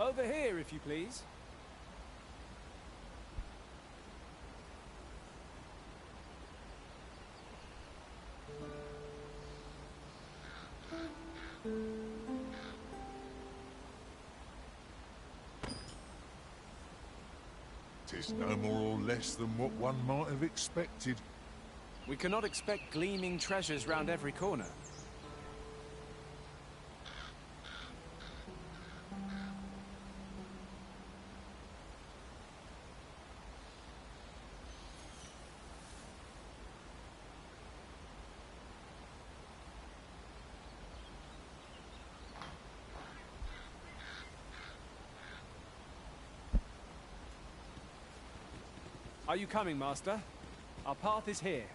Over here, if you please. Tis no more or less than what one might have expected. We cannot expect gleaming treasures round every corner. Are you coming, Master? Our path is here.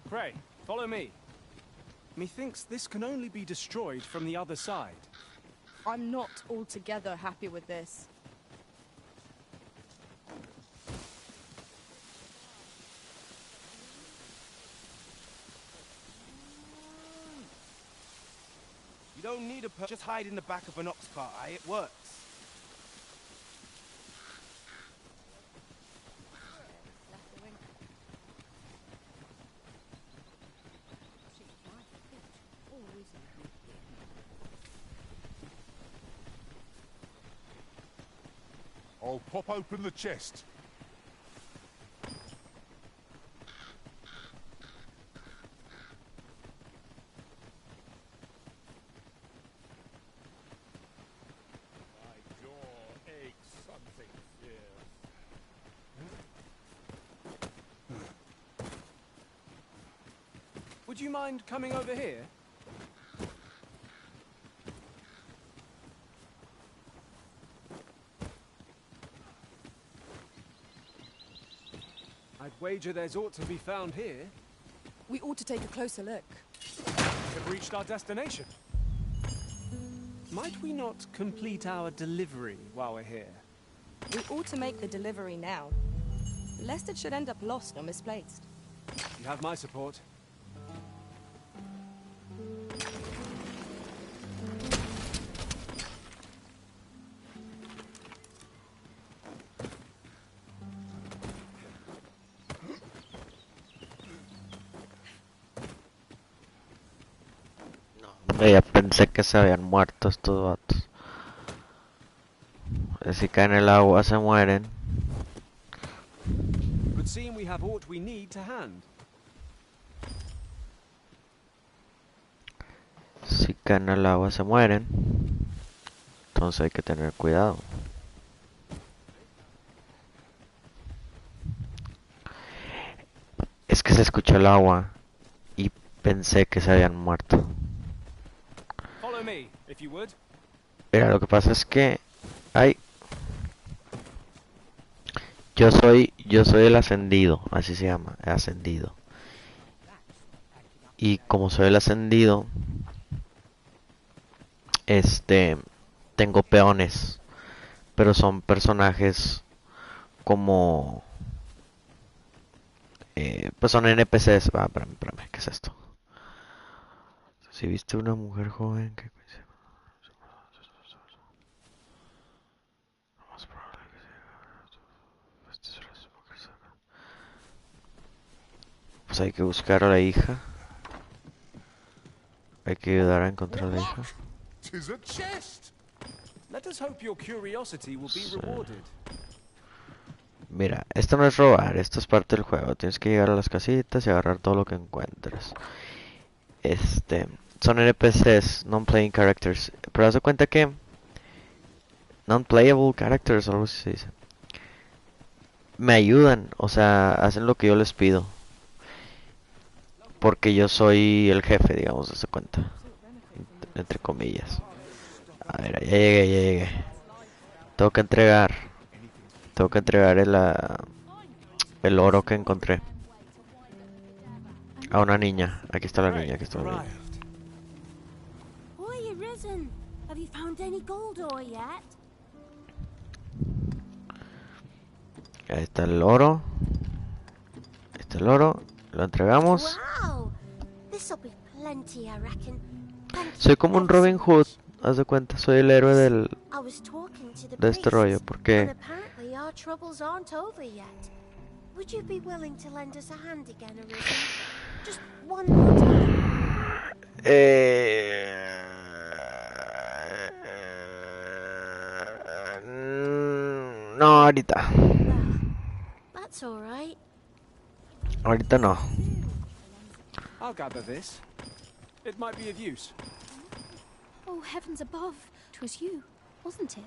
Pray, follow me. Methinks this can only be destroyed from the other side. I'm not altogether happy with this. You don't need a just hide in the back of an ox cart, aye? It works. I'll pop open the chest. My jaw aches something fierce. Would you mind coming over here? I'd wager there's aught to be found here. We ought to take a closer look. We've reached our destination. Might we not complete our delivery while we're here? We ought to make the delivery now, lest it should end up lost or misplaced. You have my support. Ya pensé que se habían muerto estos vatos. Si caen en el agua se mueren. Would seem we have aught we need to hand. Si caen en el agua se mueren. Entonces hay que tener cuidado. Es que se escuchó el agua y pensé que se habían muerto. Follow me, if you would. Mira, lo que pasa es que ay, yo soy el ascendido, así se llama, el ascendido. Y como soy el ascendido, tengo peones, pero son personajes como pues son NPCs. Espérame, ¿qué es esto? Si viste una mujer joven que pues hay que buscar a la hija. Hay que ayudar a encontrar a la hija. Tis a chest. Let us hope your curiosity will be rewarded. Mira, esto no es robar, esto es parte del juego. Tienes que llegar a las casitas y agarrar todo lo que encuentres. Son NPCs, non-playing characters. Pero haz de cuenta que non-playable characters, algo así se dice. me ayudan, o sea, hacen lo que yo les pido. Porque yo soy el jefe, digamos, de esa cuenta. Entre comillas. A ver, ya llegué, ya llegué. Tengo que entregar. Tengo que entregar el oro que encontré. A una niña. Aquí está la niña, aquí está la niña. Arrived. Boy, Arisen, have you found any gold ore yet? Ahí está el oro. Ahí está el oro. Lo entregamos. Wow, this'll be plenty, I reckon. Thank Soy you como un ever so Robin Hood. much. Haz de cuenta, soy el héroe I was talking to the de este rollo. priests, and Porque apparently our troubles aren't over yet. Would you be willing to lend us a hand again, Arisen? Just one more time. No, ahorita. That's all right. Ahorita no. I'll gather this. It might be of use. Oh, heavens above. 'Twas you, wasn't it?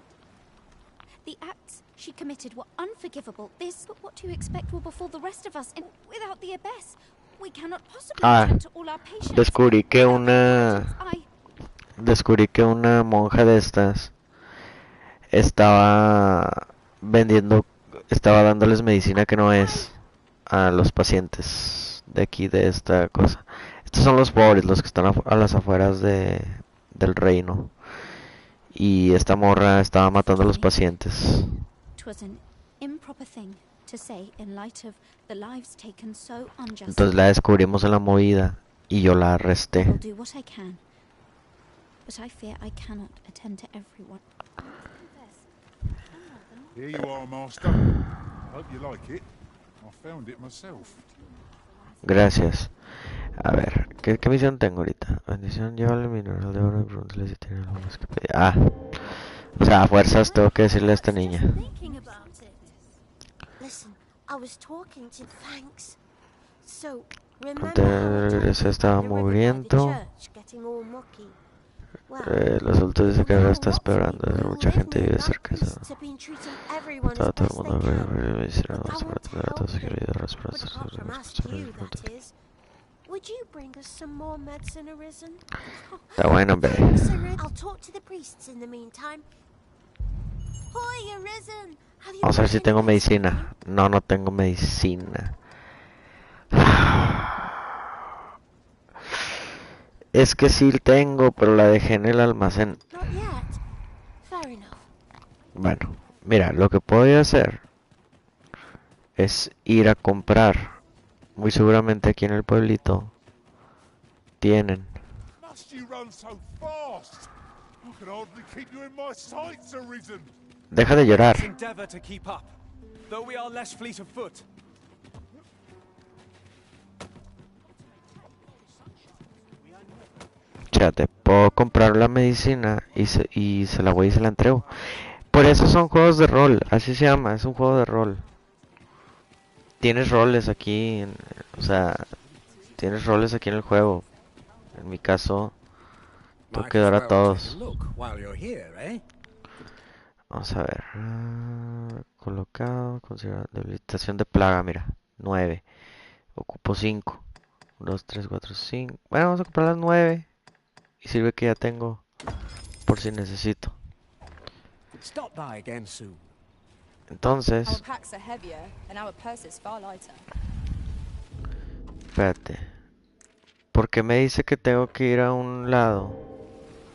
The acts she committed were unforgivable. But what do you expect will befall the rest of us without the abyss? We cannot possibly return to all our patients. Descubrí que I... Descubrí que una monja de estas estaba vendiendo, estaba dándoles medicina que no es a los pacientes de aquí, de esta cosa. Estos son los pobres, los que están a las afueras del reino. Y esta morra estaba matando a los pacientes. 'Twas an improper thing to say in light of the lives taken so unjustly. Entonces la descubrimos en la movida y yo la I arresté. will do what I can, but I fear I cannot attend to everyone. Here you are, Master. Hope you like it. I found it myself. Gracias. A ver, ¿qué misión tengo ahorita? Bendición, llévale mineral de oro y pregúntale si tiene algo más que pedir. Ah, o sea, a fuerzas tengo que decirle a esta niña. Thinking about it. Listen, I was talking to thanks. So, remember how I Se estaba told you the river by the muriendo. church getting all mucky? Well, Los adultos dicen que ahora está now lots of esperando. people who Mucha live gente near vive that cerca de priest eso. have been treating everyone Estaba as todo best el they mundo can. me hicieron But I más want to para help todos y them. querido las But brazos. apart from asking you, that is. Would you bring us some more medicine, Arisen? Está bueno, hombre. Thanks, Arisen. I'll talk to the priests in the meantime. Hoy, Arisen. Have you Vamos a ver brought si any tengo medicine? medicina. No, no tengo medicina. Es que sí tengo, pero la dejé en el almacén. Not yet. Fair enough. Bueno, mira, lo que puedo hacer es ir a comprar. Muy seguramente aquí en el pueblito tienen. Must you run so fast? I can hardly keep you in my sights, Arisen. Deja de llorar. Let's endeavor to keep up, though we are less fleet of foot. Fíjate, puedo comprar la medicina y se la voy y se la entrego. Por eso son juegos de rol, así se llama, es un juego de rol. Tienes roles aquí, o sea, tienes roles aquí en el juego. En mi caso, tengo que dar a todos. Vamos a ver. Colocado, considerado, debilitación de plaga, mira, 9. Ocupo 5. 2, 3, 4, 5. Bueno, vamos a comprar las 9. Y sirve que ya tengo por si necesito. Stop by again soon. Entonces, Our packs are heavier and our purses far lighter. espérate. ¿Por qué me dice que tengo que ir a un lado?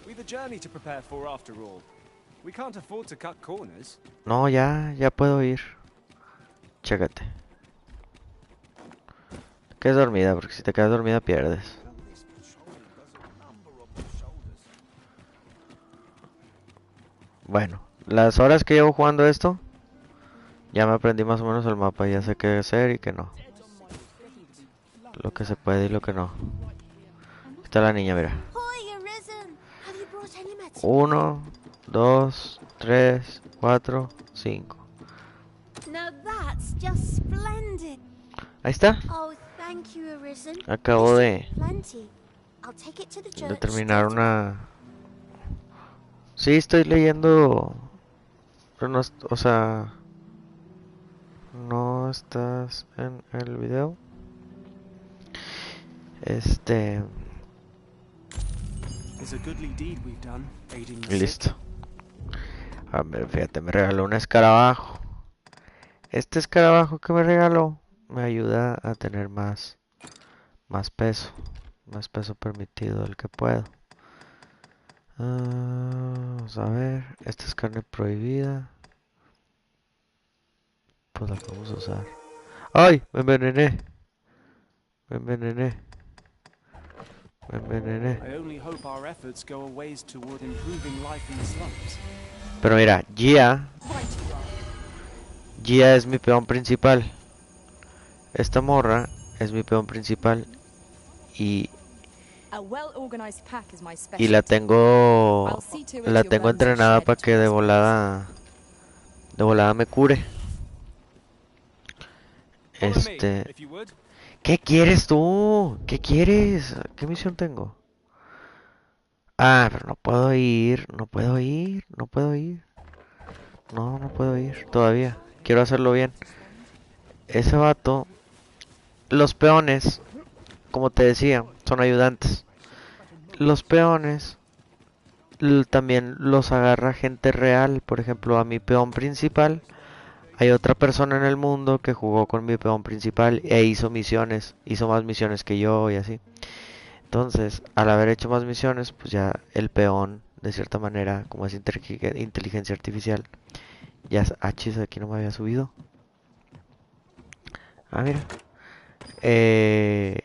We've a journey to prepare for after all. We can't afford to cut corners. No, ya puedo ir. Chécate. Te quedas dormida, porque si te quedas dormida pierdes. Bueno, las horas que llevo jugando esto, ya me aprendí más o menos el mapa, ya sé qué hacer y qué no. Lo que se puede y lo que no. Está la niña, mira. Hoy, Arisen. Have you brought any medicine? 1, 2, 3, 4, 5. Now that's just splendid. Ahí está. Oh, thank you, Arisen. Acabo This is plenty. I'll take it to the de church. terminar una... Sí, estoy leyendo... O sea... no estás en el video. It's a goodly deed we've done, aiding the sick. Listo. A ver, fíjate, me regaló un escarabajo. Este escarabajo que me regaló me ayuda a tener más peso. Más peso permitido del que puedo. Vamos a ver. Esta es carne prohibida. Pues la podemos usar. ¡Ay! Me envenené. Me envenené. Me envenené. I only hope our efforts go a ways toward improving life in the slums. Pero mira, Gia es mi peón principal. Esta morra es mi peón principal. Y A well-organized pack is my y la specialty. tengo I'll see to it la your tengo burns are entrenada shared para que between us. de volada me cure. Follow me, if you would. ¿Qué quieres tú? ¿Qué quieres? ¿Qué misión tengo? Ah, pero no puedo ir, no puedo ir, no puedo ir. No, no puedo ir todavía. Quiero hacerlo bien. Ese vato, los peones, como te decía, son ayudantes. Los peones también los agarra gente real. Por ejemplo, a mi peón principal hay otra persona en el mundo que jugó con mi peón principal e hizo misiones, hizo más misiones que yo y así. Entonces, al haber hecho más misiones, pues ya el peón, de cierta manera, como es inteligencia artificial, ya es... Ah, chis, aquí no me había subido. Ah, mira. El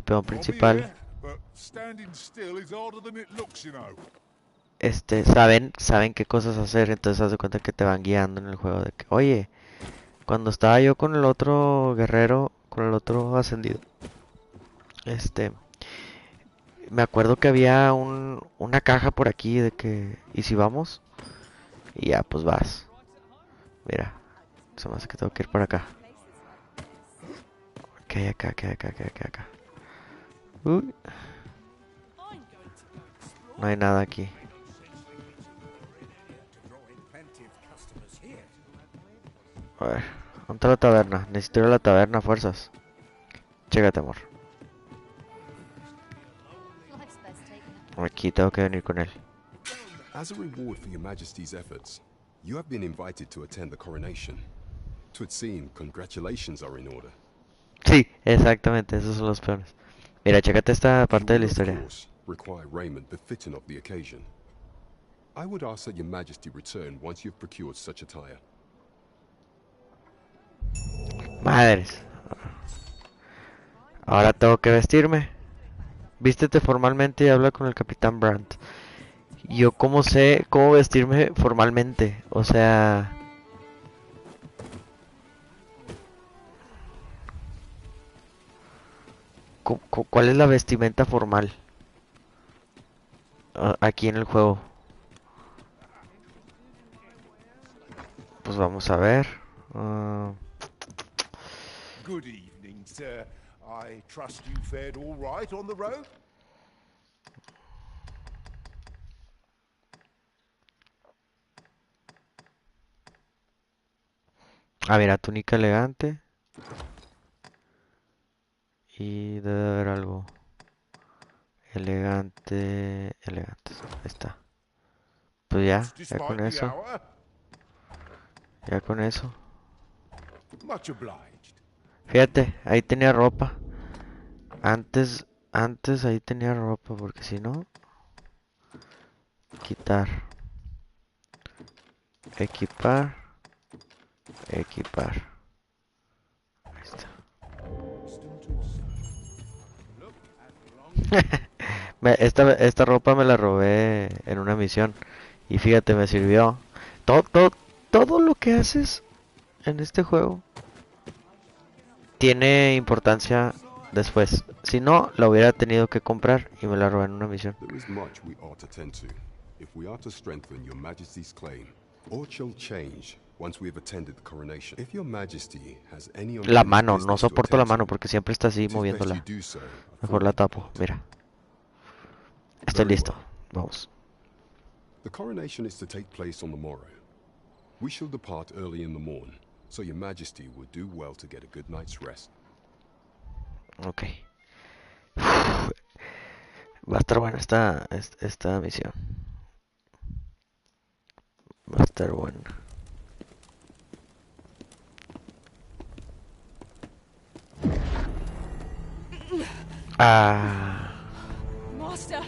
peón I'm principal, here, but standing still is harder than it looks, you know. saben qué cosas hacer, entonces haz de cuenta que te van guiando en el juego de que, oye, cuando estaba yo con el otro guerrero, con el otro ascendido, me acuerdo que había una caja por aquí de que, ¿y si vamos? Y ya, pues vas. Mira, se me hace que tengo que ir por acá. ¿Qué hay acá? ¿Qué hay acá? ¿Qué hay acá? Uy, no hay nada aquí. A ver, ¿dónde está la taberna? Necesito ir a la taberna a fuerzas. Chécate, amor. Life's best taken. Aquí tengo que venir con él. As a reward for your Majesty's efforts, you have been invited to attend the coronation. Twould seem congratulations are in order. Sí, exactamente, esos son los peones. Mira, chécate esta parte de You la will, of historia. course, require raiment befitting of the occasion. I would ask that your Majesty return once you've procured such attire. Madres. Ahora tengo que vestirme. Vístete formalmente y habla con el Capitán Brandt. Yo cómo sé cómo vestirme formalmente. O sea... ¿Cuál es la vestimenta formal? Aquí en el juego. Pues vamos a ver. Good evening, sir. I trust you fared all right on the road? Mira, túnica elegante. Y debe haber algo. Elegante. Elegante. Ahí está. Pues ya con Despite the eso. hour? Ya con eso. Much obliged. Fíjate, ahí tenía ropa. Antes ahí tenía ropa, porque si no... Quitar. Equipar. Equipar. Ahí está. Esta ropa me la robé en una misión. Y fíjate, me sirvió. Todo lo que haces en este juego tiene importancia después. Si no, la hubiera tenido que comprar y me la robé en una misión. There is much we ought to tend to if we are to strengthen your Majesty's claim. All shall change once we have attended the coronation. If your Majesty has any La unfinished mano, no business to soporto la attend mano to, porque siempre está así it is best moviéndola. you do so Mejor before la we tapo, depart. mira. Estoy Very listo. well. Vamos. The coronation is to take place on the morrow. We shall depart early in the morn, so your majesty will do well to get a good night's rest. Ok. Va a estar buena esta misión. Va a estar buena. Ah. Master,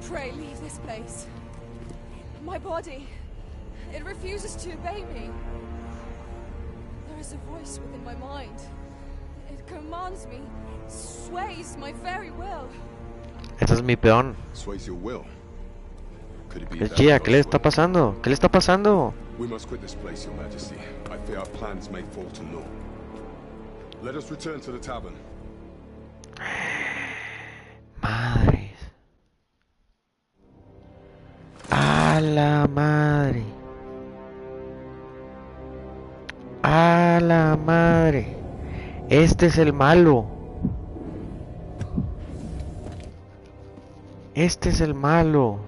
pray leave this place. My body, it refuses to obey me. There is a voice within my mind. It commands me, sways my very will. Ese es mi peón. Sways your will. Could it be Es that Gia, ¿qué le God's está will? pasando? ¿Qué le está pasando? We must quit this place, your majesty. I fear our plans may fall to naught. Let us return to the tavern. Madres. A la madre. A la madre. Este es el malo. Este es el malo.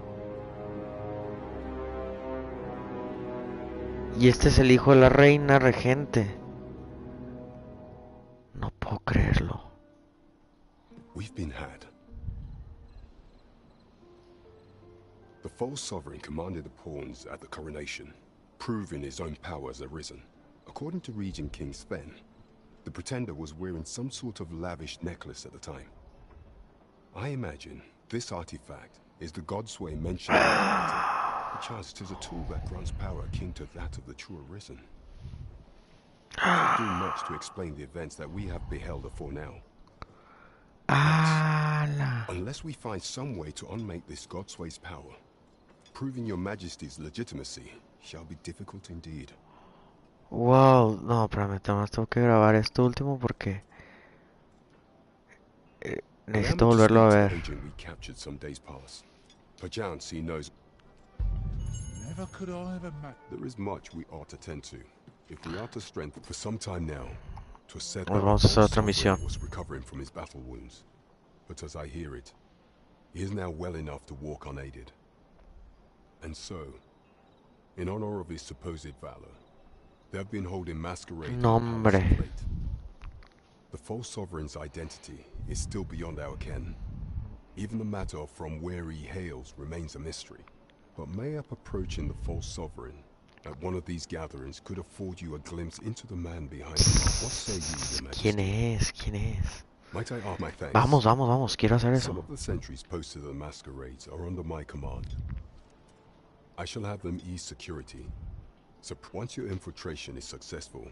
Y este es el hijo de la reina regente. No puedo creerlo. We've been had. The false sovereign commanded the pawns at the coronation, proving his own power has arisen. According to Regent King Sven, the pretender was wearing some sort of lavish necklace at the time. I imagine this artifact is the Godsway mentioned in the narrative. Perchance 'tis a tool that grants power akin to that of the true arisen. It doesn't do much to explain the events that we have beheld afore now. ¡Hala! Unless we find some way to unmake this Godsway's power, proving your majesty's legitimacy shall be difficult indeed. Wow, no, espérame, tengo que grabar esto último porque necesito volverlo a ver. Agent we captured some days past. Perchance he knows. Never could I have imagined. There is much we ought to tend to. If we are to strengthen for some time now, 'twas said Nos that vamos a hacer otra misión. was recovering from his battle wounds. But as I hear it, he is now well enough to walk unaided. And so, in honor of his supposed valor, they have been holding masquerade in the Nombre. palace of late. The false sovereign's identity is still beyond our ken. Even the matter of from where he hails remains a mystery. But mayhap approaching the false sovereign at one of these gatherings could afford you a glimpse into the man behind it. What say you, Your Majesty? ¿Quién es? ¿Quién es? Might I ask my thanks? Vamos, vamos, vamos, quiero hacer Some eso. of the sentries posted at the masquerades are under my command. I shall have them ease security. So once your infiltration is successful,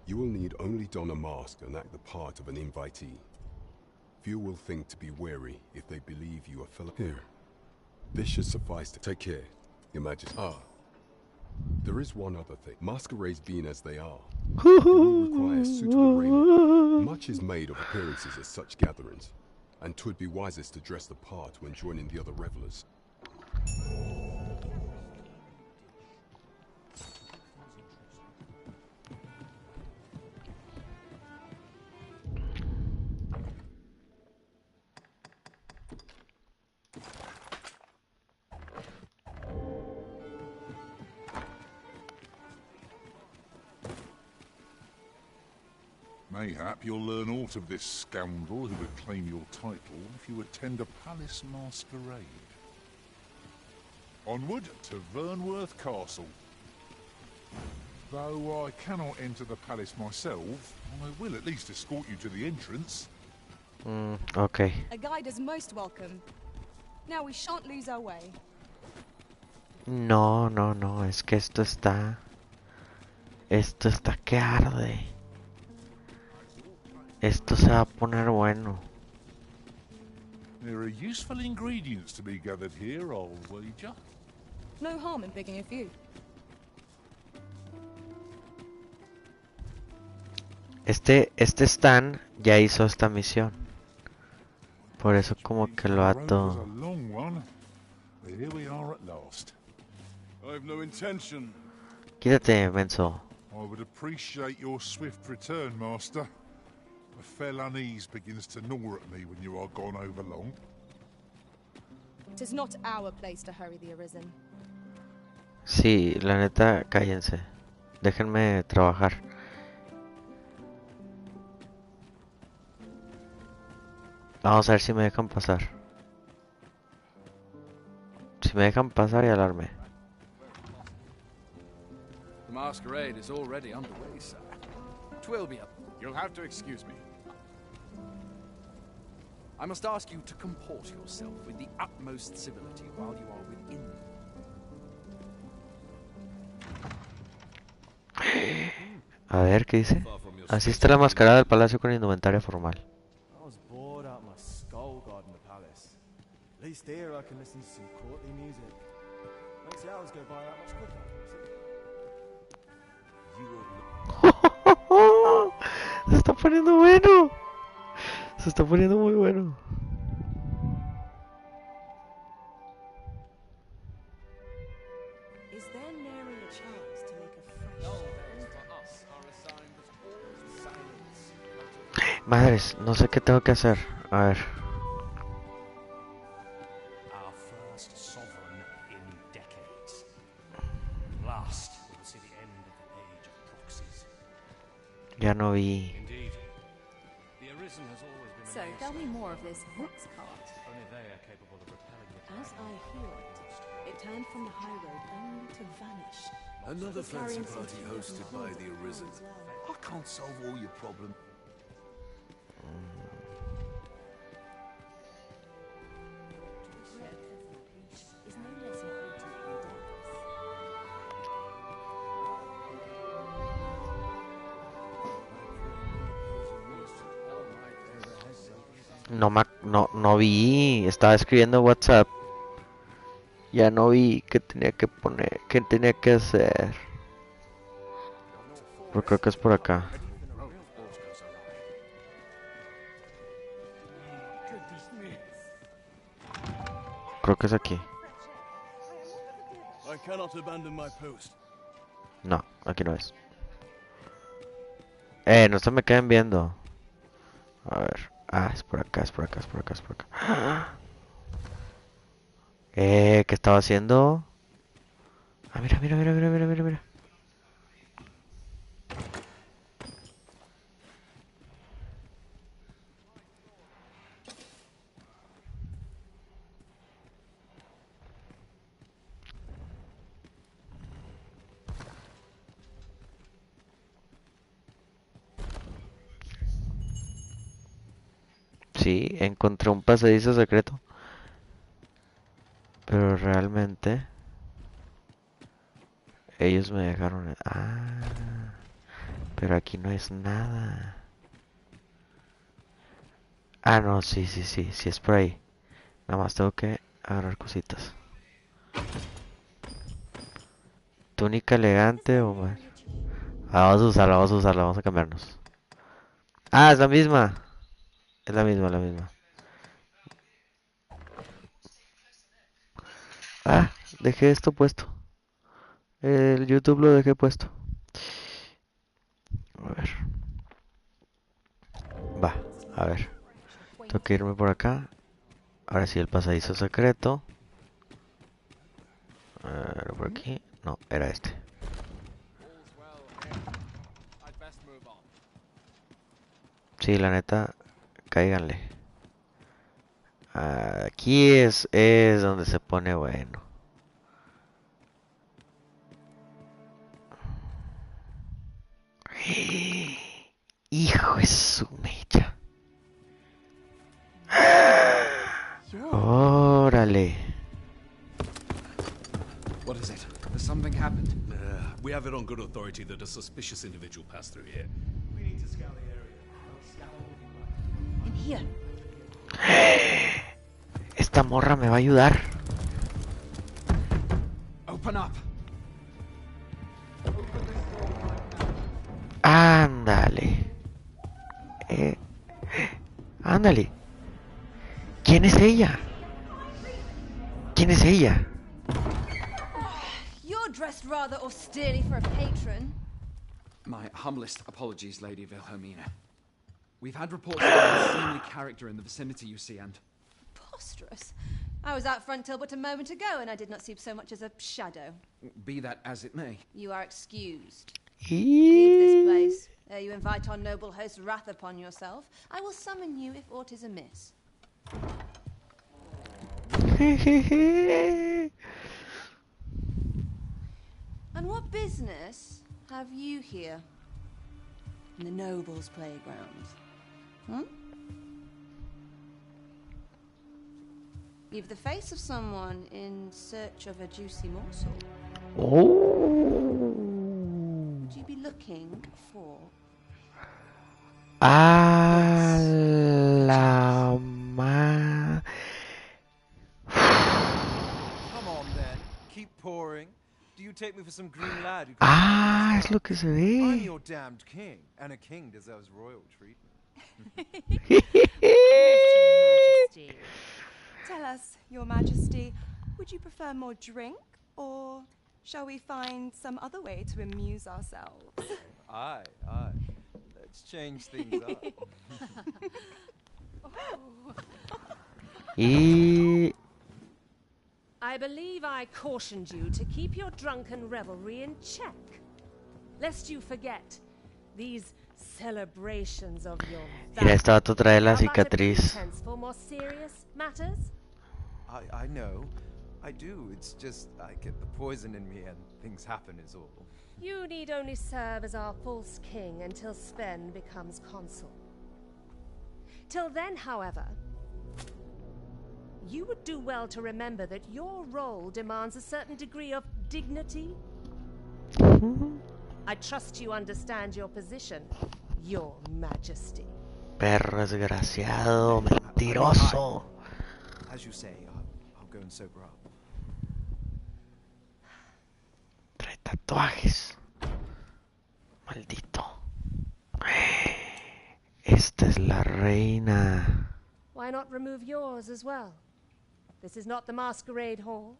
you will need only don a mask and act the part of an invitee. Few will think to be wary if they believe you are fellow. Here. This should suffice to take care, Your Majesty. There is one other thing. Masquerades being as they are, you will require suitable raiment. Much is made of appearances at such gatherings, and 'twould be wisest to dress the part when joining the other revelers. Mayhap you'll learn aught of this scoundrel who would claim your title if you attend a palace masquerade. Onward to Vernworth Castle. Though I cannot enter the palace myself, I will at least escort you to the entrance. Ok. A guide is most welcome. Now we shan't lose our way. No, no, no, es que esto está... Esto está que arde. Esto se va a poner bueno. There are useful ingredients to be gathered here, I'll wager. No harm in picking a few. Este Stan ya hizo esta misión. Por eso como que lo The road was ato. a long one, but here we are at last. I've no intention. Quítate, menso. I would appreciate your swift return, Master. A fell unease begins to gnaw at me when you are gone over long. 'Tis not our place to hurry the Arisen. Sí, la neta, cállense. Déjenme trabajar. Vamos a ver si me dejan pasar. Si me dejan pasar y alarme. The masquerade is already underway, sir. 'Twill be up. You'll have to excuse me. I must ask you to comport yourself with the utmost civility while you are within. A ver, ¿qué dice? Asiste a la mascarada del palacio con indumentaria formal. I was bored out my skull guarding the palace. At least here I can listen to some courtly music. Makes the hours go by that much quicker. Se está poniendo bueno. Se está poniendo muy bueno. Is there nary a chance to make a fresh Madres, no sé qué tengo que hacer. A ver. Our first sovereign in decades. Last, we'll see the end of the age of proxies. Ya no vi. Indeed. The Arisen has always been So tell me more of this hex cart. only they are capable of repelling the As I hear it, it turned from the high road only to vanish. Another The fancy carrion party city hosted doesn't by hold the it Arisen. as well. I can't solve all your problems. Is no less important than death. No vi. Estaba escribiendo WhatsApp. Ya no vi qué tenía que poner. ¿Qué tenía que hacer? Pero creo que es por acá. Creo que es aquí. I cannot abandon my post. No, aquí no es. No se me queden viendo. A ver. Ah, es por acá, es por acá, es por acá, es por acá. ¿Qué estaba haciendo? Ah, mira, mira, mira, mira, mira, mira, mira. Sí, encontré un pasadizo secreto. Pero realmente ellos me dejaron... Ah, pero aquí no es nada. Ah, no, sí, sí, sí, sí es por ahí. Nada más tengo que agarrar cositas. Túnica elegante o más. Vamos a usarla, vamos a usarla, vamos a cambiarnos. Ah, es la misma. Es la misma, la misma. Ah, dejé esto puesto. El YouTube lo dejé puesto. A ver. Va, a ver. Tengo que irme por acá. Ahora sí, el pasadizo secreto. ¿Era por aquí? No, era este. Sí, la neta, cáiganle. Aquí es donde se pone bueno. Hijo de su mecha. Órale. What is it? Has something happened? We have it on good authority that a suspicious individual passed through here. We need to scour the area. In here. Esta morra me va a ayudar. Open up. Ándale. Ándale. ¿Quién es ella? ¿Quién es ella? You're dressed rather austerely for a patron. My humblest apologies, Lady Wilhelmina. We've had reports of an unseemly character in the vicinity, you see, and... Preposterous. I was out front till but a moment ago, and I did not see so much as a shadow. Be that as it may. You are excused. Leave this Y... place. Ere you invite our noble host's wrath upon yourself, I will summon you if aught is amiss. And what business have you here? In the nobles' playground? Hmm? You've the face of someone in search of a juicy morsel. Oh. Would you be looking for... A la ma... Come on then, keep pouring. Do you take me for some green lad who Ah, es lo que se I'm ve. your damned king, and a king deserves royal treatment. Majesty. Tell us, Your Majesty, would you prefer more drink, or shall we find some other way to amuse ourselves? Aye, aye. Let's change things up. Y... I believe I cautioned you to keep your drunken revelry in check, lest you forget these celebrations of your Mira, este vato trae la are but a cicatriz. pretense for more serious matters. I know. I do. It's just I get the poison in me and things happen is all. You need only serve as our false king until Sven becomes consul. Till then, however, you would do well to remember that your role demands a certain degree of dignity. I trust you understand your position, Your Majesty. Perro desgraciado, mentiroso. As you say, I'll go and sober up. Trae tatuajes. Maldito. Esta es la reina. Why not remove yours as well? This is not the masquerade hall,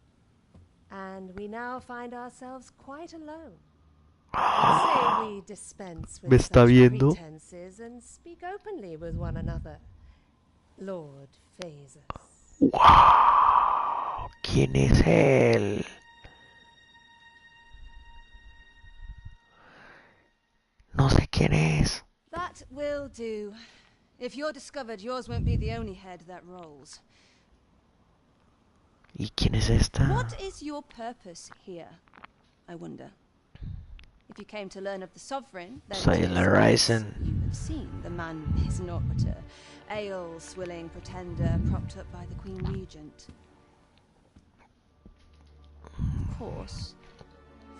and we now find ourselves quite alone. Say we dispense with ¿Me está such viendo? pretenses and speak openly with one another. Lord Phases. ¡Wow! ¿Quién es él? No sé quién es. That will do. If you're discovered, yours won't be the only head that rolls. ¿Y quién es esta? What is your purpose here, I wonder? If you came to learn of the Sovereign, then Soy el Horizon. you have seen the man with his orbiter, ale-swilling pretender propped up by the Queen Regent. Of course,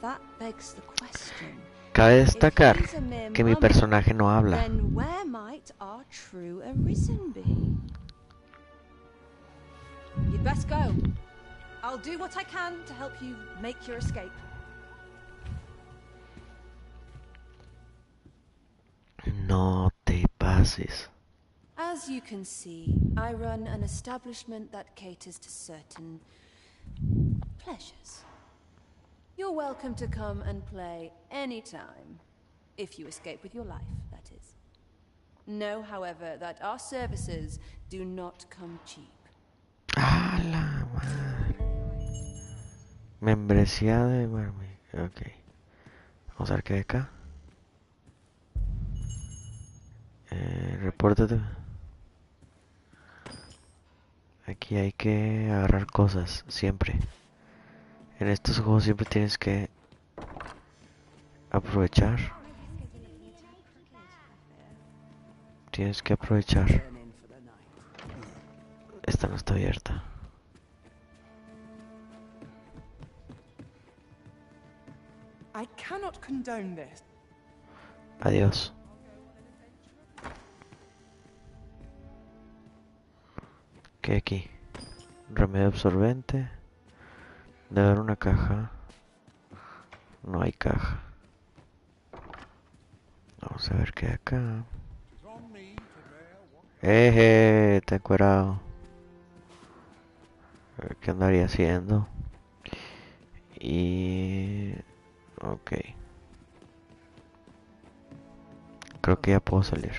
that begs the question. Cabe destacar If he's a mere que mi mummy, personaje no habla. then where might our true Arisen be? You'd best go. I'll do what I can to help you make your escape. No te pases. As you can see, I run an establishment that caters to certain pleasures. You're welcome to come and play anytime, if you escape with your life, that is. Know, however, that our services do not come cheap. ¡Ah, la madre! Membresía de... Ok. Vamos a ver qué hay acá. Repórtate. Aquí hay que agarrar cosas, siempre. En estos juegos siempre tienes que aprovechar. Tienes que aprovechar. Esta no está abierta. I cannot condone this. Adiós. ¿Qué hay aquí? Remedio absorbente. Debe haber una caja. No hay caja. Vamos a ver qué hay acá. Te he encuerado. A ver qué andaría haciendo. Y... ok. Creo que ya puedo salir.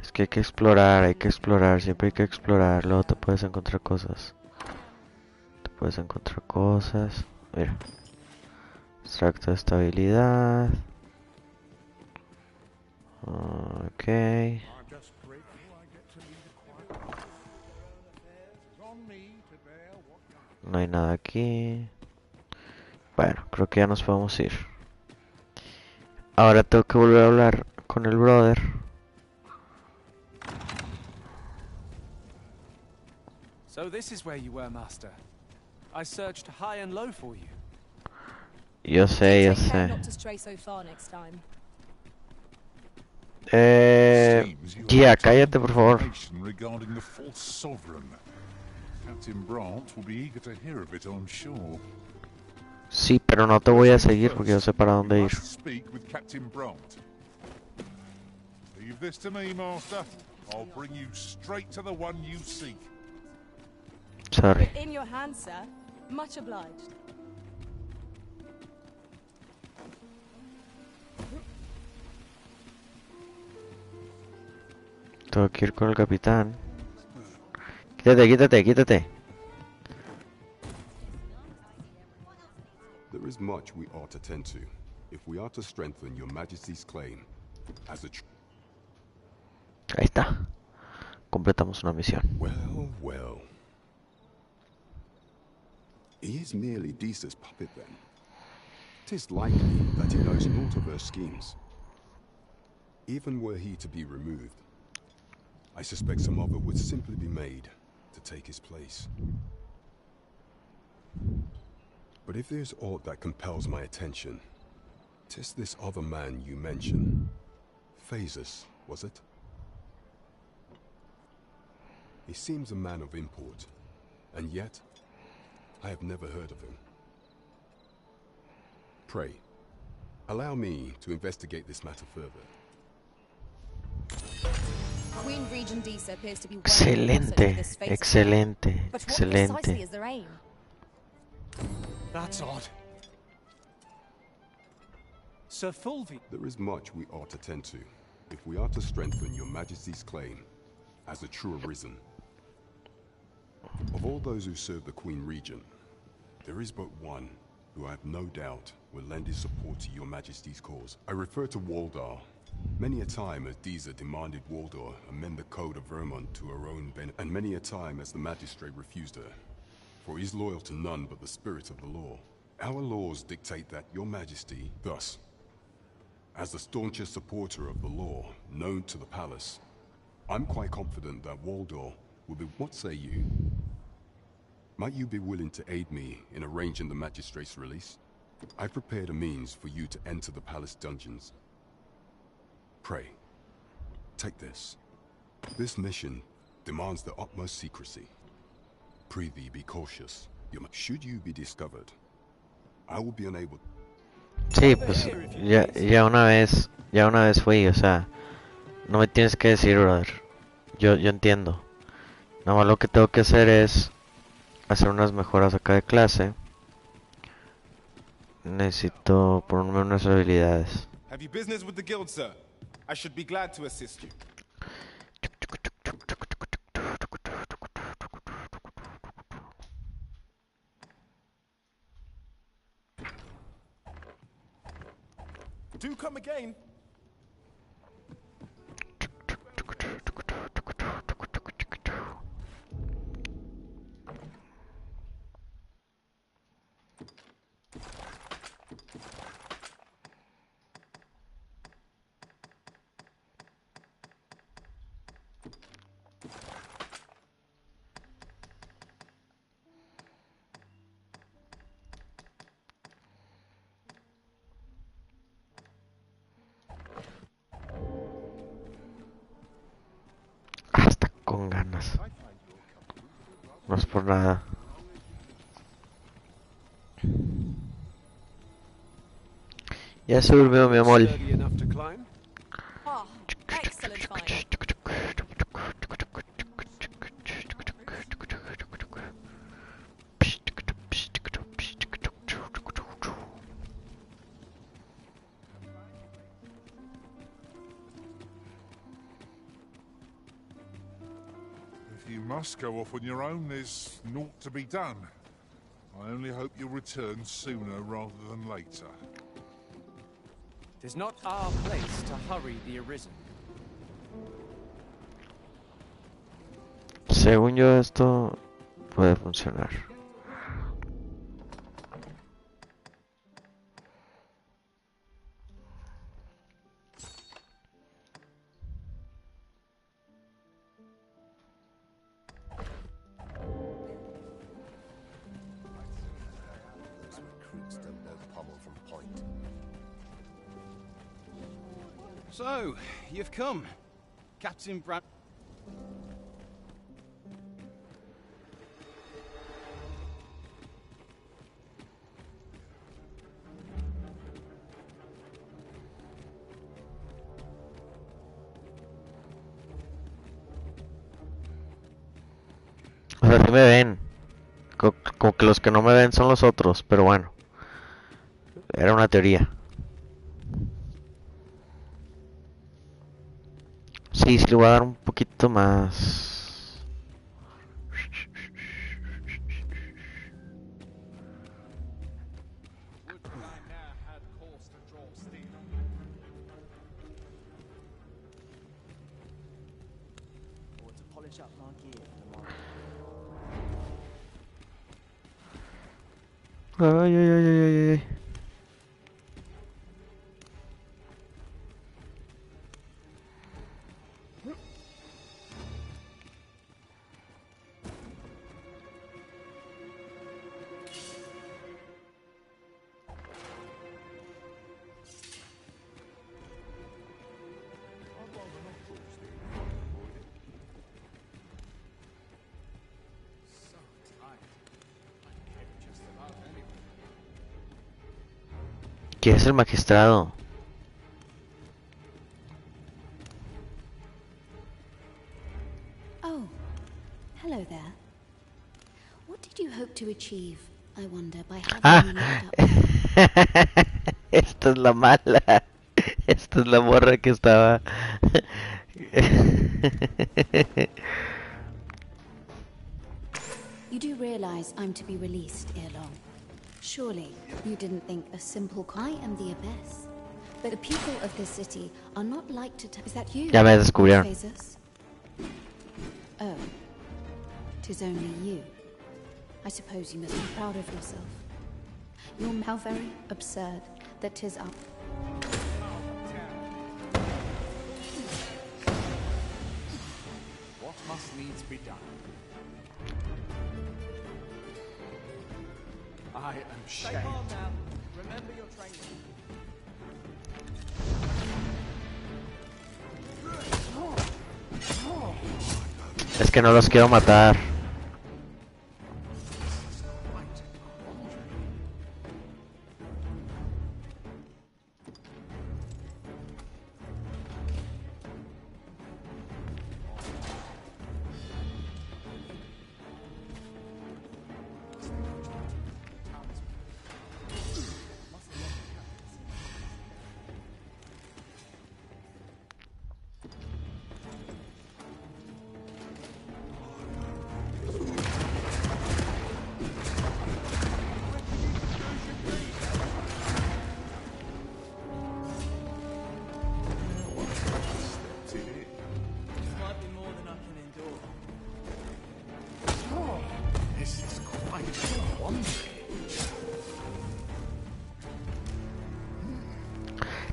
Es que hay que explorar, siempre hay que explorar, luego te puedes encontrar cosas. Mira. Extracto de estabilidad. Ok. No hay nada aquí. Bueno, creo que ya nos podemos ir. Ahora tengo que volver a hablar con el brother. So this is where you were, Master. I searched high and low for you. Yo sé. Gia, cállate por favor. Regarding the false sovereign. Captain Brandt will be eager to hear of it, I'm sure. Sí, pero no te voy a seguir porque yo sé para dónde ir. Speak with Captain Brandt. Leave this to me, Master. I'll bring you straight to the one you seek. Sorry. In your hands, sir. Much obliged. Tengo que ir con el capitán. Quítate. There is much we ought to tend to, if we are to strengthen your Majesty's claim as a Ahí está. Completamos una misión. Well. He is merely Deesa's puppet then. 'Tis likely that he knows naught of her schemes. Even were he to be removed, I suspect some other would simply be made to take his place. But if there's aught that compels my attention, 'tis this other man you mention. Phases, was it? He seems a man of import, and yet I have never heard of him. Pray, allow me to investigate this matter further. Queen Regent Deesa appears to be Excelente. is their aim? That's odd. Sir Fulvi. There is much we ought to tend to, if we are to strengthen your Majesty's claim as a true arisen. Of all those who serve the Queen Regent, there is but one who I have no doubt will lend his support to your Majesty's cause. I refer to Waldar. Many a time as Deesa demanded Waldar amend the Code of Vermont to her own benefit, and many a time as the magistrate refused her, for he is loyal to none but the spirit of the law. Our laws dictate that your Majesty, thus, as the staunchest supporter of the law known to the palace, I'm quite confident that Waldar will be... What say you? Might you be willing to aid me in arranging the magistrate's release? I've prepared a means for you to enter the palace dungeons. Pray, take this. This mission demands the utmost secrecy. Prithee, be cautious. Should you be discovered, I will be unable... Sí, pues ya una vez fui, o sea, no me tienes que decir, brother. Yo entiendo. Nada más lo que tengo que hacer es hacer unas mejoras acá de clase. Necesito ponerme unas habilidades. Have you business with the guild, sir? I should be glad to assist you. Do come again. Hasta con ganas. No es por nada. Ya se durmió mi amor. If you must go off on your own, there's naught to be done. I only hope you'll return sooner rather than later. It is not our place to hurry the Arisen. Según yo esto puede funcionar. So, you've come. Captain Brand... O sea, sí me ven. Como que los que no me ven son los otros, pero bueno. Era una teoría. Sí, sí le voy a dar un poquito más. Ay, ay, ay, ay, ay, ay. ¿Quién es el magistrado? Oh, hello there. What did you hope to achieve, I wonder, by having me locked up? Esta es la mala. Esta es la morra que estaba. You do realize I'm to be released ere long. Surely you didn't think a simple I am the Abyss. But the people of this city are not like to... Is that you? Ya me descubrieron. Phases? Oh. 'Tis only you. I suppose you must be proud of yourself. You're how very absurd that 'tis up. What must needs be done? I am Stay shamed. calm now. Remember your training. Es que no los quiero matar.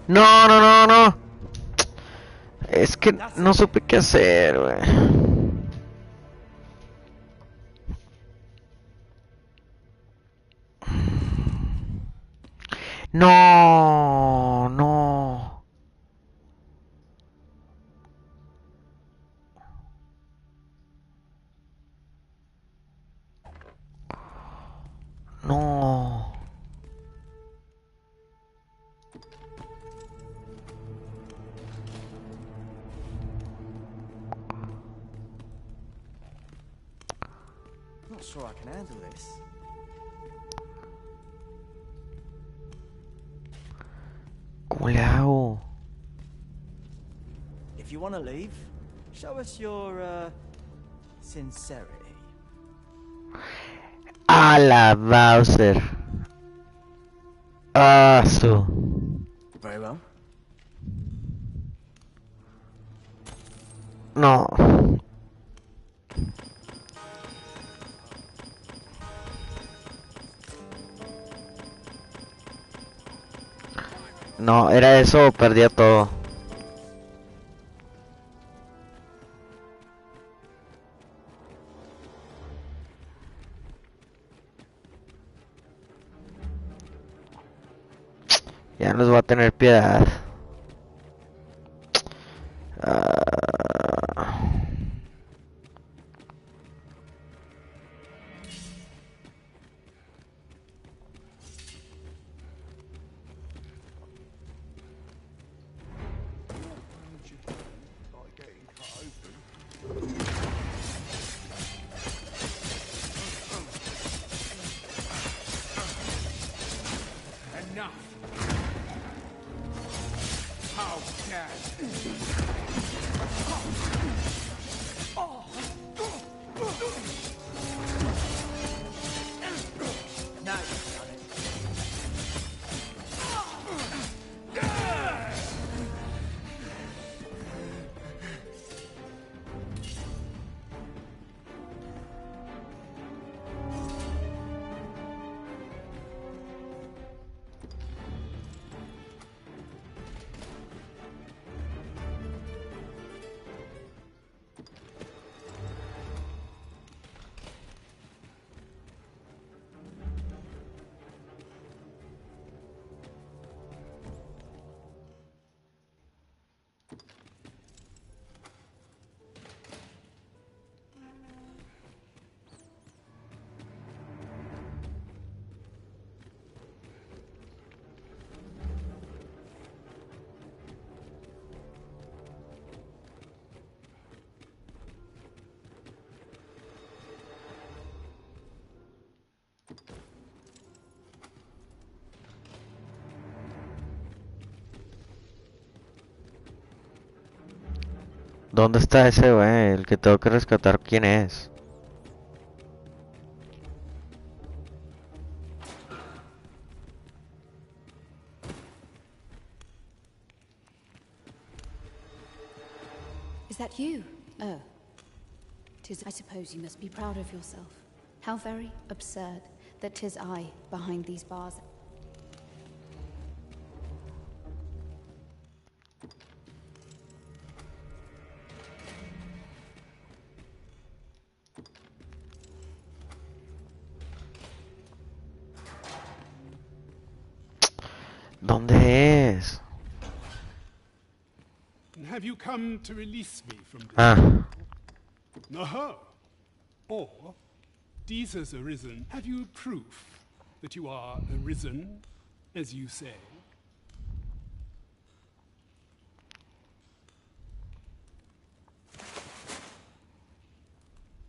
No, no, no, no. Es que no supe qué hacer, güey. No, no. No. Not sure I can handle this. ¿Cómo le hago? If you want to leave, show us your sincerity. A la Bowser. Ah, su. Very well. No. No, era eso, perdía todo. Ya nos va a tener piedad. Enough! How dare Now you've done it. ¿Dónde está ese güey? El que tengo que rescatar, ¿quién es? Is that you? Oh. 'Tis, I suppose you must be proud of yourself. How very absurd that 'tis I behind these bars. ¿Dónde es? Have you come to release me from this? Ah. Aha! Or, Jesus arisen, have you proof that you are arisen, as you say?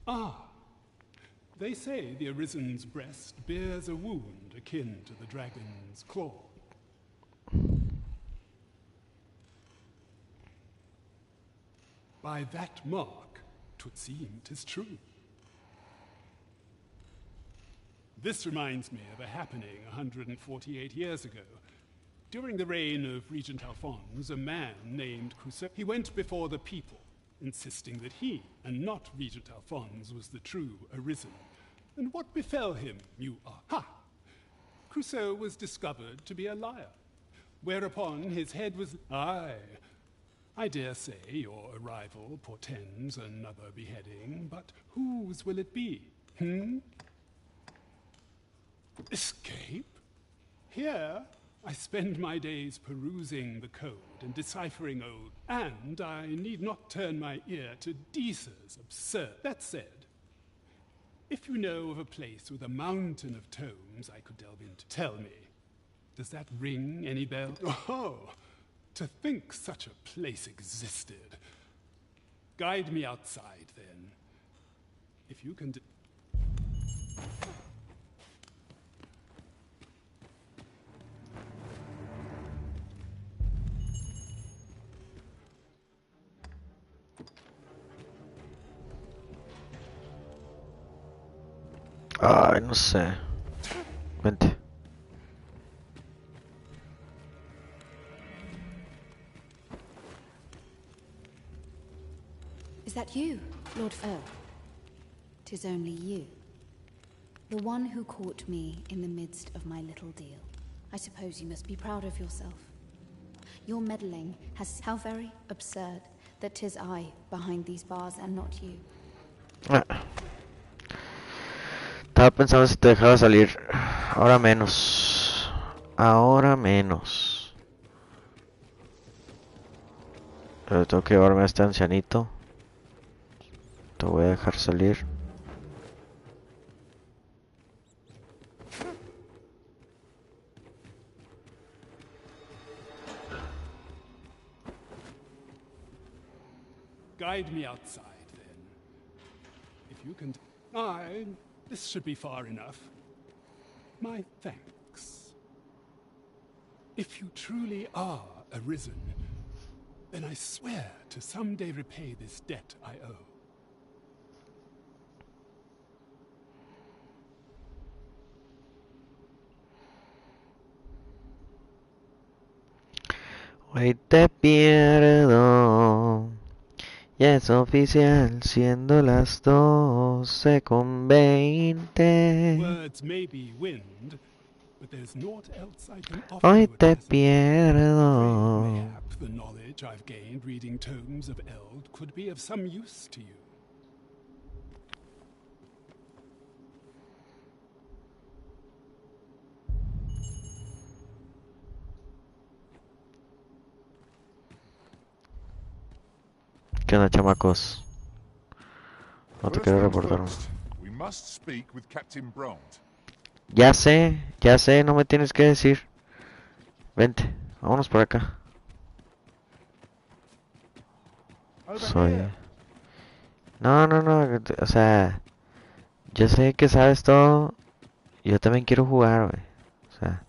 Ah, they say the Arisen's breast bears a wound akin to the dragon's claw. By that mark, 'twould seem 'tis true. This reminds me of a happening 148 years ago. During the reign of Regent Alphonse, a man named Crusoe, he went before the people, insisting that he, and not Regent Alphonse, was the true Arisen. And what befell him, you are? Ha! Crusoe was discovered to be a liar, whereupon his head was... Aye, I dare say your arrival portends another beheading, but whose will it be? Escape? Here, I spend my days perusing the code and deciphering old, and I need not turn my ear to Deesa's absurd. That said, if you know of a place with a mountain of tomes I could delve into, tell me, does that ring any bell? Oh, to think such a place existed. Guide me outside, then. If you can... Ay, no sé. Vente. Is that you, Lord Fell? 'Tis only you. The one who caught me in the midst of my little deal. I suppose you must be proud of yourself. Your meddling has... How very absurd that 'tis I behind these bars and not you. Estaba pensando si te dejaba salir. Ahora menos. Ahora menos. Pero tengo que llevarme a este ancianito. Te voy a dejar salir. Guide me outside, then. If you can... Aye, this should be far enough. My thanks. If you truly are arisen, then I swear to someday repay this debt I owe. Hoy te pierdo. Ya es oficial, siendo las 12:20. Words may be wind, but there's naught else I can offer Hoy you at te present. pierdo. Mayhap the knowledge I've gained reading tomes of Eld could be of some use to you. ¿Qué onda, chamacos? No te First quiero things reportar. first, we must speak with Captain Brandt. Ya sé, no me tienes que decir. Vente, vámonos por acá. Soy... No, o sea... Yo sé que sabes todo. Yo también quiero jugar, güey. O sea...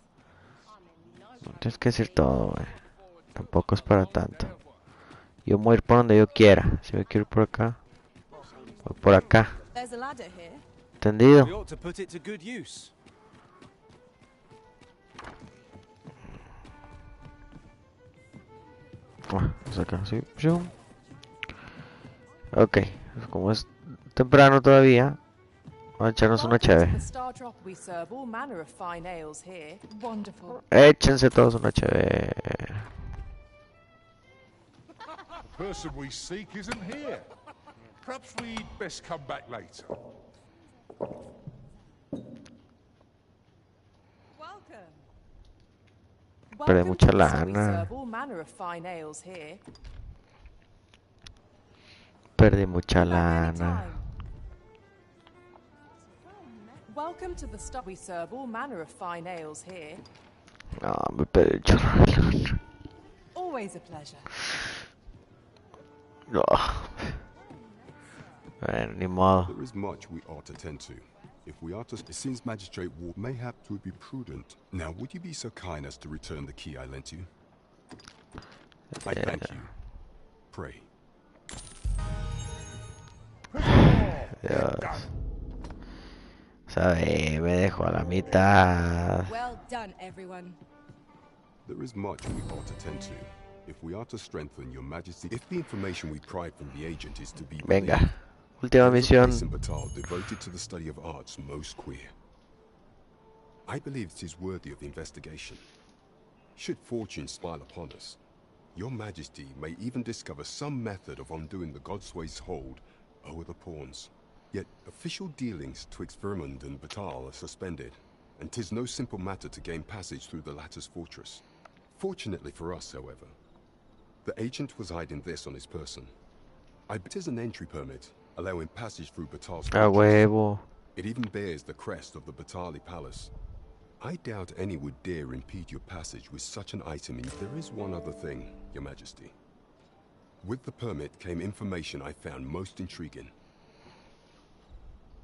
No tienes que decir todo, güey. Tampoco es para tanto. Yo voy a ir por donde yo quiera. Si me quiero ir por acá, voy por acá. There's a ladder here. ¿Entendido? We ought to put it to good use. Vamos acá, sí. Zoom. Ok, como es temprano todavía, vamos a echarnos una chévere. We serve all manner of fine ales here. Wonderful. Échense todos una chévere. The person we seek isn't here. Perhaps we'd best come back later. Perdí mucha We lana. serve all manner of fine ales here. Perdí mucha lana. Welcome to the stop. We serve all manner of fine ales here. No, me perdí un chorro de lana. Always a pleasure. No. Bueno, ni modo. There is much we ought to tend to. If we are to... Since Magistrate Ward mayhap to be prudent. Now, would you be so kind as to return the key I lent you? I thank you. Pray. Dios. Sabe, me dejó a la mitad. Well done, everyone. There is much we ought to tend to. If we are to strengthen your majesty... If the information we pried from the agent is to be... Venga. believed, Última there is a place misión. in Batal devoted to the study of arts most queer. I believe it is worthy of investigation. Should fortune smile upon us, your majesty may even discover some method of undoing the Godsway's hold over the pawns. Yet official dealings twixt Vermund and Batal are suspended, and 'tis no simple matter to gain passage through the latter's fortress. Fortunately for us, however, the agent was hiding this on his person. It is an entry permit, allowing passage through Batal's A fortress. huevo. It even bears the crest of the Batali Palace. I doubt any would dare impede your passage with such an item. There is one other thing, Your Majesty. With the permit came information I found most intriguing.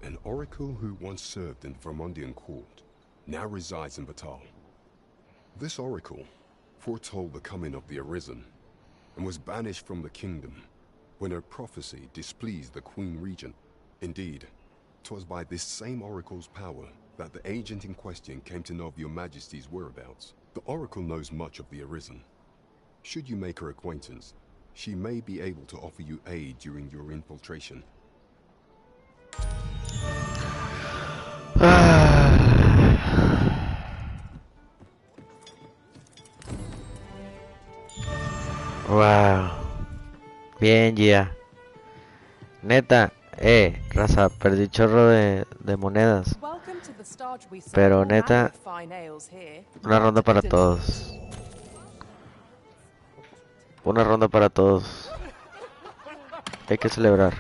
An oracle who once served in the Vermundian court now resides in Batal. This oracle foretold the coming of the Arisen and was banished from the kingdom when her prophecy displeased the Queen Regent. Indeed, 'Twas by this same oracle's power that the agent in question came to know of your majesty's whereabouts. The oracle knows much of the Arisen. Should you make her acquaintance, she may be able to offer you aid during your infiltration. Wow. Bien, ya. Neta, raza, perdí chorro de monedas. Pero neta, una ronda para todos. Una ronda para todos. Hay que celebrar.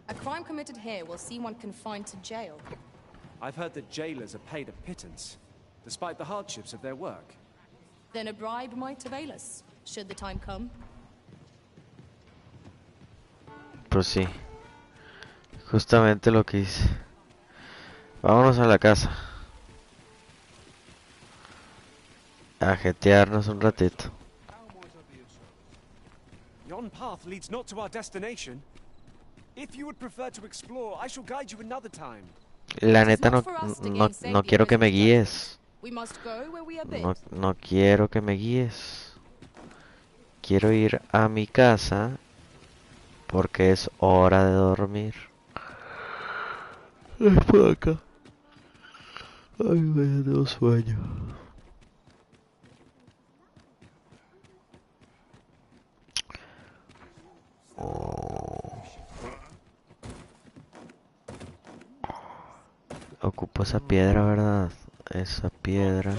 A crime committed here will see one confined to jail. I've heard that jailers are paid a pittance, despite the hardships of their work. Then a bribe might avail us, should the time come. Pues sí. Justamente lo que hice. Vámonos a la casa. A jetearnos un ratito. Yon path leads not to our destination. If you would prefer to explore, I shall guide you another time. La neta no quiero que me guíes. No quiero que me guíes. Quiero ir a mi casa porque es hora de dormir. Ay, por acá. Ay, me dio sueño. Ocupo esa piedra, ¿verdad? Esa piedra.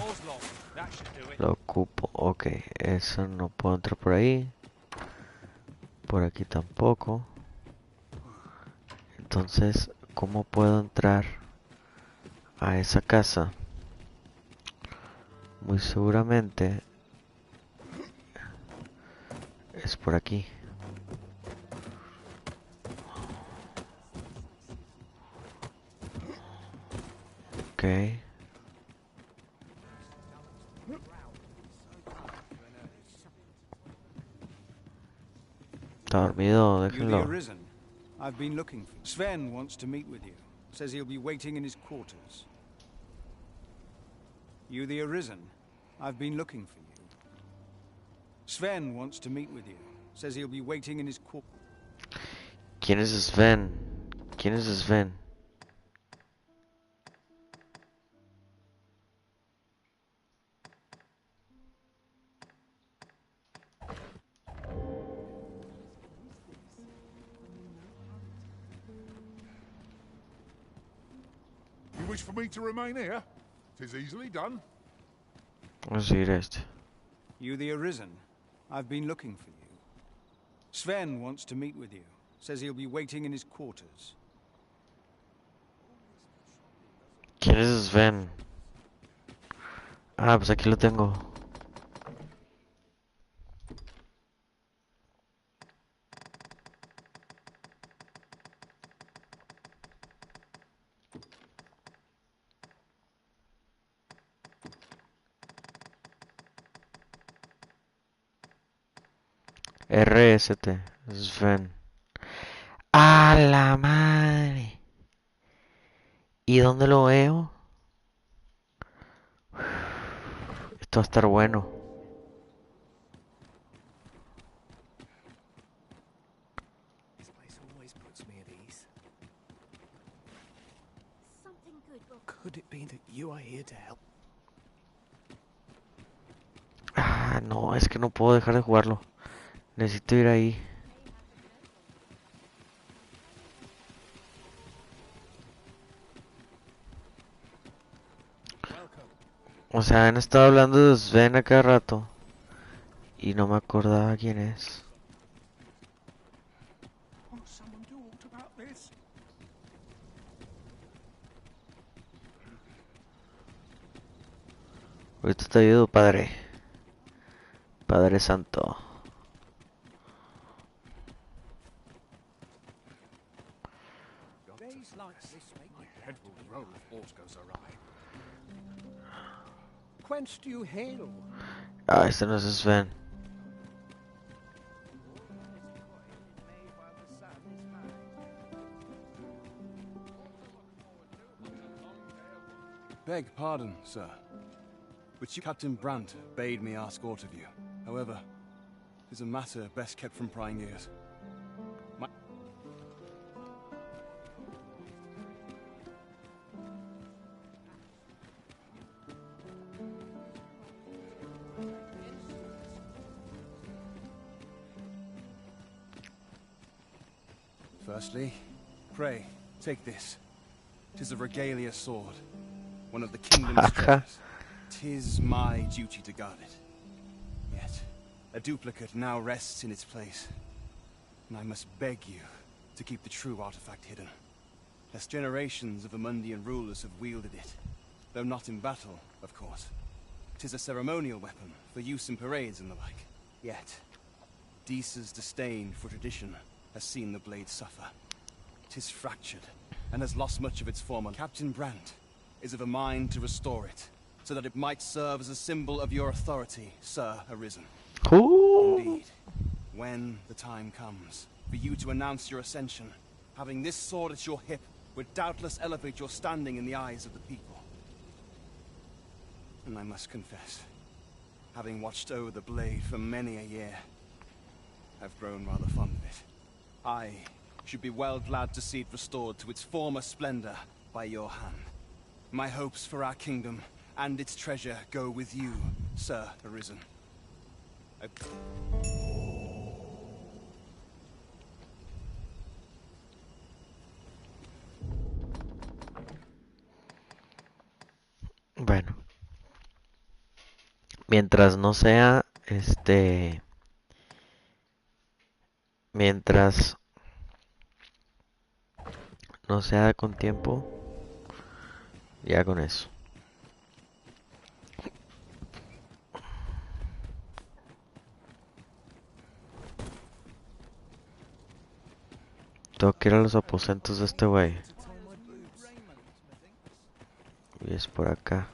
La ocupo. Ok, esa no puedo entrar por ahí. Por aquí tampoco. Entonces, ¿cómo puedo entrar a esa casa? Muy seguramente es por aquí. Ok. Está dormido, déjenlo. I've been looking for you. Sven wants to meet with you. Says he'll be waiting in his quarters. You the Arisen? I've been looking for you. Sven wants to meet with you. Says he'll be waiting in his quarters. ¿Quién es Sven? ¿Quién es Sven? You wish for me to remain here? 'Tis easily done. Vamos a ir a este. You the Arisen? I've been looking for you. Sven wants to meet with you. Says he'll be waiting in his quarters. ¿Quién es Sven? Ah, pues aquí lo tengo. RST, Sven. ¡A la madre! ¿Y dónde lo veo? Esto va a estar bueno. This place always puts me at ease. Something good will Could it be that you are here to help? Ah, no, es que no puedo dejar de jugarlo. Necesito ir ahí. O sea, han estado hablando de Sven a cada rato. Y no me acordaba quién es. Won't someone do aught about this? Ahorita te ayudo, padre. Padre Santo. Days like this make my head will roll if aught goes awry. Whence do you hail? Ah, este no es Sven. Beg pardon, sir. But you, Captain Brandt, bade me ask aught of you. However, it is a matter best kept from prying ears. Firstly, pray, take this. 'Tis a regalia sword, one of the kingdom's treasures. 'Tis my duty to guard it. Yet, a duplicate now rests in its place, and I must beg you to keep the true artifact hidden, lest generations of Amundian rulers have wielded it, though not in battle, of course. 'Tis a ceremonial weapon for use in parades and the like. Yet, Deesa's disdain for tradition has seen the blade suffer. 'Tis fractured, and has lost much of its former. Captain Brandt is of a mind to restore it, so that it might serve as a symbol of your authority, Sir Arisen. Indeed, when the time comes for you to announce your ascension, having this sword at your hip would doubtless elevate your standing in the eyes of the people. And I must confess, having watched over the blade for many a year, I've grown rather fond of it. I should be well glad to see it restored to its former splendor by your hand. My hopes for our kingdom and its treasure go with you, Sir Arisen. Bueno. Mientras no sea, mientras no sea con tiempo, ya con eso. Tengo que ir a los aposentos de este güey. Y es por acá.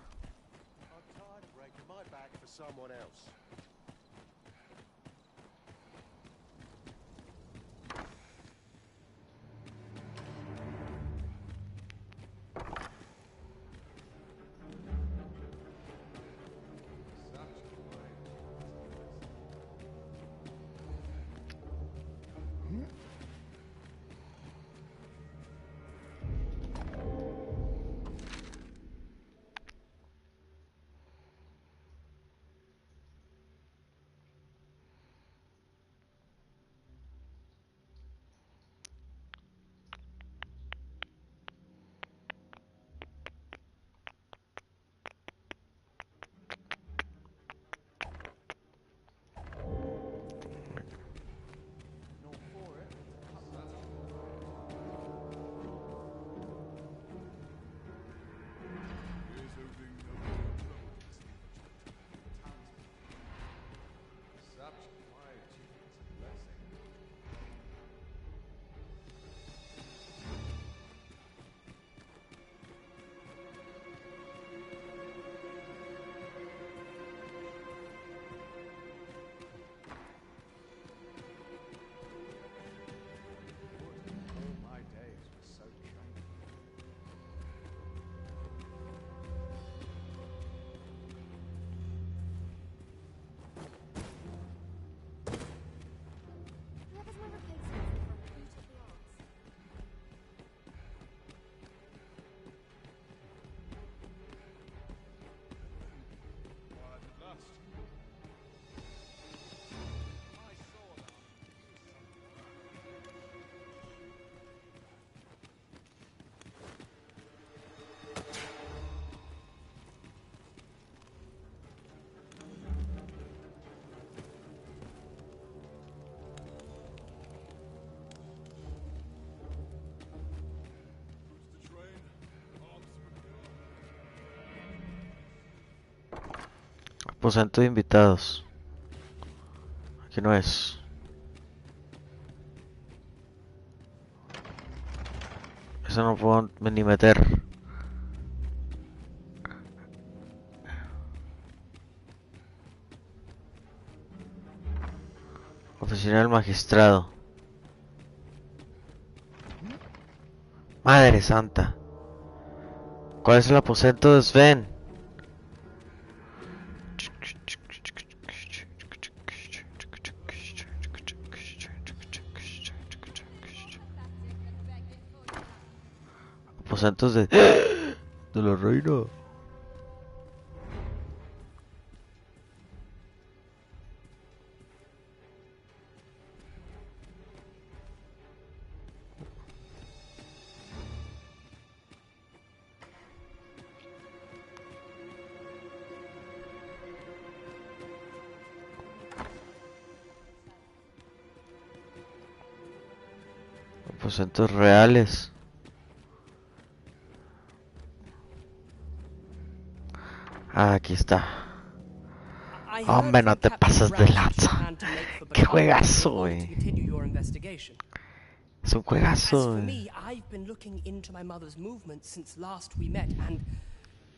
Aposento de invitados. Aquí no es. Eso no puedo ni meter. Oficina del magistrado. Madre santa. ¿Cuál es el aposento de Sven? Aposentos de la reina. Aposentos reales. Ah, aquí está. Hombre, no te pasas de lanza. Qué juegazo, güey. Es un juegazo. As for me, I've been looking into my mother's movements since last we met, and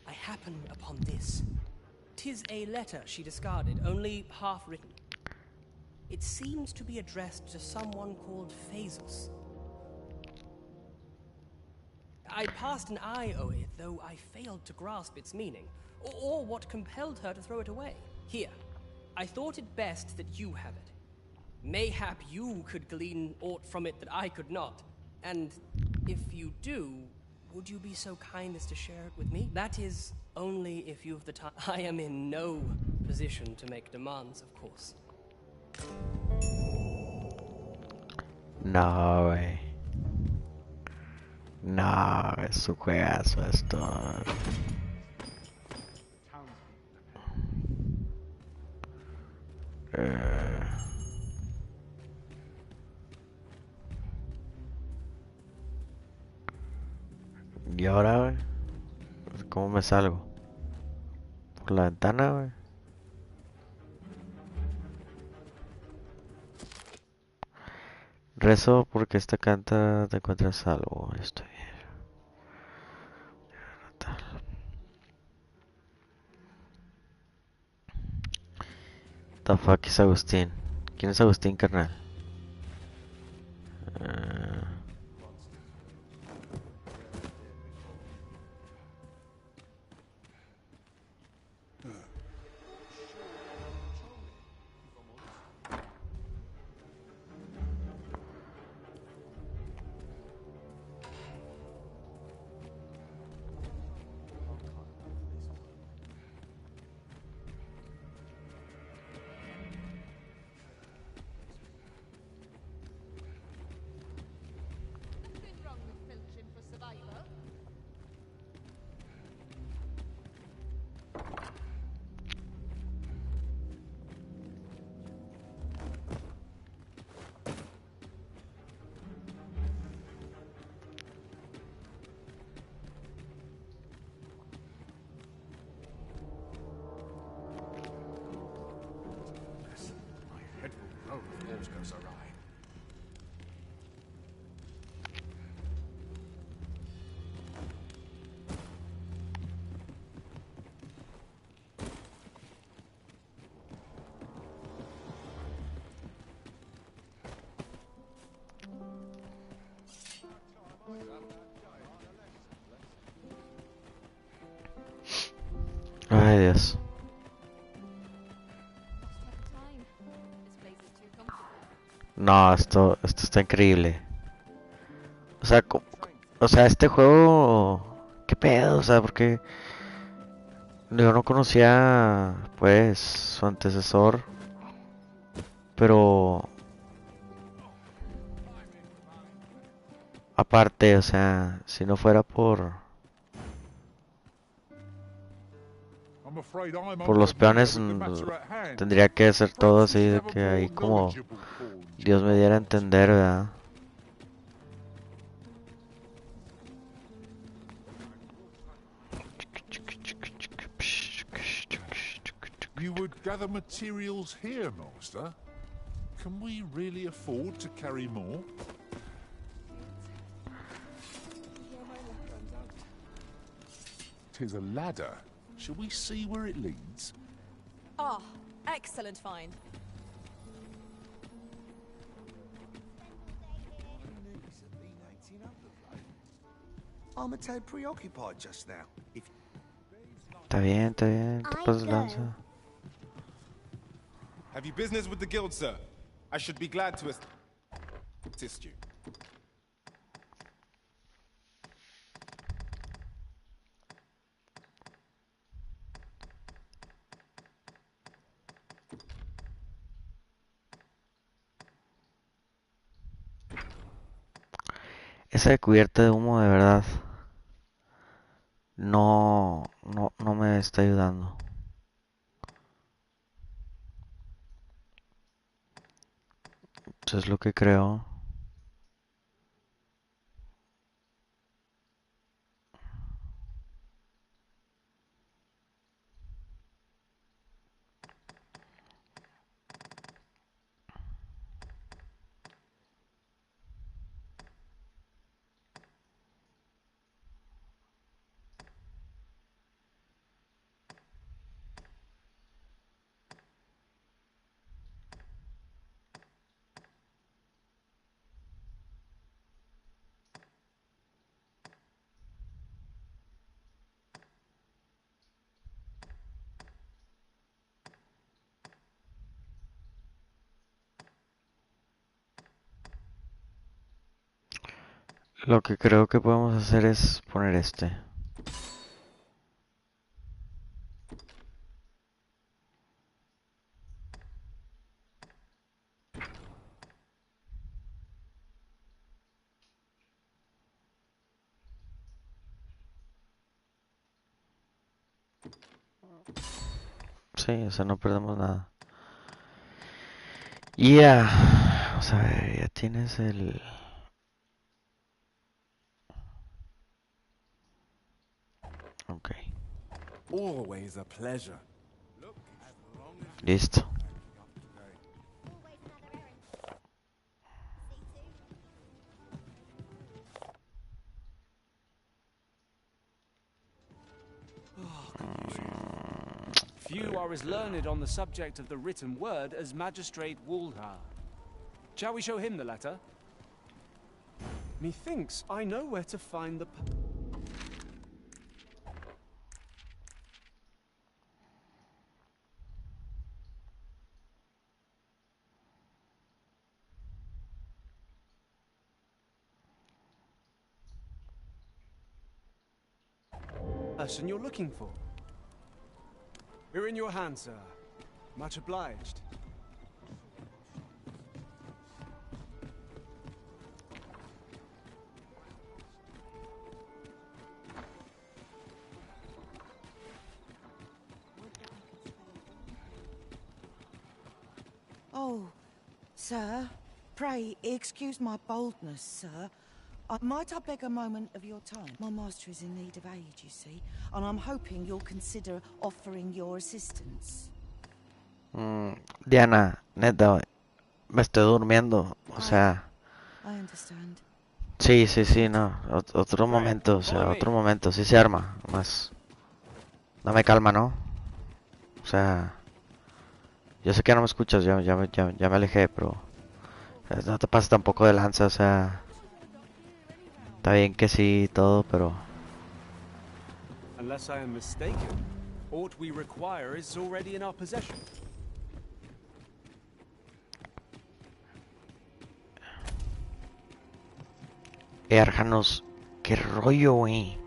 I happened upon this. 'Tis a letter she discarded, only half written. It seems to be addressed to someone called Phasus. I passed an eye over it, though I failed to grasp its meaning, or what compelled her to throw it away. Here, I thought it best that you have it. Mayhap you could glean aught from it that I could not. And if you do, would you be so kind as to share it with me? That is, only if you have the time. I am in no position to make demands, of course. No, güey. No, es un juegazo esto. Y ahora, güey, ¿cómo me salgo? ¿Por la ventana, güey? Rezo porque esta canta te encuentras salvo. Estoy bien. The fuck es Agustín? ¿Quién es Agustín, carnal? Ay, Dios. No, esto está increíble. O sea, este juego, ¿qué pedo? O sea, porque yo no conocía, pues, su antecesor, pero aparte, o sea, si no fuera por los peones, tendría que hacer todo así de que ahí como Dios me diera a entender, ¿verdad? You would gather materials here, Master? Can we really afford to carry more? Tis a ladder. Shall we see where it leads? Ah, excellent find. I'm a tad preoccupied just now. If Está bien, te pasas lanza. Have you business with the guild, sir? I should be glad to assist you. Esa cubierta de humo de verdad no me está ayudando. Eso es lo que creo. Lo que creo que podemos hacer es poner este. Sí, o sea, no perdemos nada. Ya. Vamos a ver, ya tienes el... Ok. Always a pleasure. Listo. Few are as learned on the subject of the written word as Magistrate Waldhar. Shall we show him the letter? Methinks I know where to find the... person you're looking for. We're in your hands, sir. Much obliged. Oh, sir, pray excuse my boldness, sir. Might I beg a moment of your time? My master is in need of aid, you see, and I'm hoping you'll consider offering your assistance. Diana, neta, me estoy durmiendo, o sea... I understand. Sí, no, otro momento, o sea, otro momento, sí se arma, más... Dame calma, ¿no? O sea... Yo sé que no me escuchas, ya me alejé, pero... No te pases tampoco de lanza, o sea... Está bien que sí, todo, pero... Unless I am mistaken, aught we require is already in our possession. Arjanos, qué rollo, güey.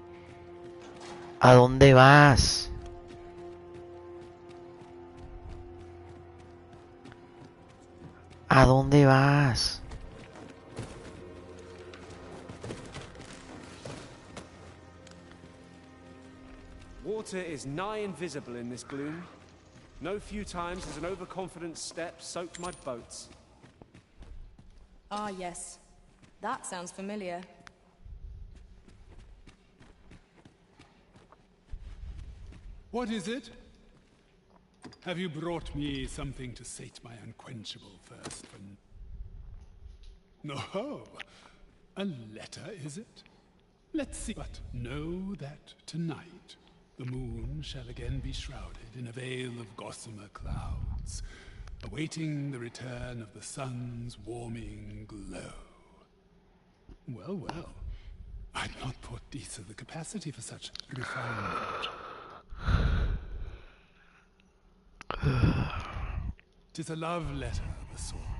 ¿A dónde vas? ¿A dónde vas? Water is nigh invisible in this gloom. No few times has an overconfident step soaked my boats. Ah, yes. That sounds familiar. What is it? Have you brought me something to sate my unquenchable thirst for... No, a letter, is it? Let's see. But know that tonight the moon shall again be shrouded in a veil of gossamer clouds, awaiting the return of the sun's warming glow. Well, I'd not thought Disa the capacity for such refinement. 'Tis a love letter of a sort.